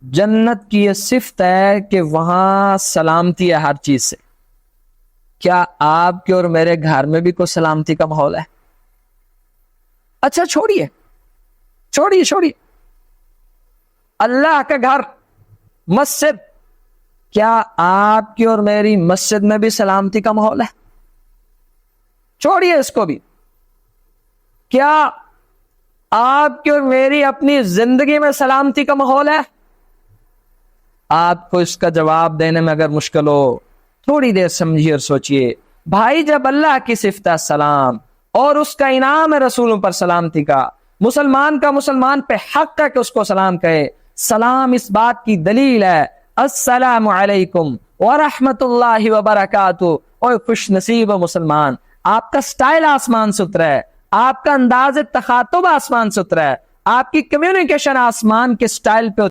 جنت کی یہ صفت ہے کہ وہاں سلامتی ہے ہر چیز سے. کیا آپ کے اور میرے گھر میں بھی کوئی سلامتی کا ماحول ہے؟ اچھا چھوڑیے چھوڑیے چھوڑیے، اللہ کا گھر مسجد، کیا آپ کی اور میری مسجد میں بھی سلامتی کا ماحول ہے؟ چھوڑیے اس کو بھی. کیا آپ کی اور میری اپنی زندگی میں سلامتی کا ماحول ہے؟ آپ کو اس کا جواب دینے میں اگر مشکل ہو، تھوڑی دیر سمجھیے اور سوچئے. بھائی جب اللہ کی صفت ہے سلام اور اس کا انعام ہے رسولوں پر سلامتی کا، مسلمان کا مسلمان پہ حق ہے کہ اس کو سلام کہے. سلام اس بات کی دلیل ہے، السلام علیکم ورحمت اللہ وبرکاتہ. اور خوش نصیب مسلمان، آپ کا سٹائل آسمان سترا ہے، آپ کا انداز تخاطب آسمان سترا ہے، آپ کی کمیونیکیشن آسمان کے سٹائل پہ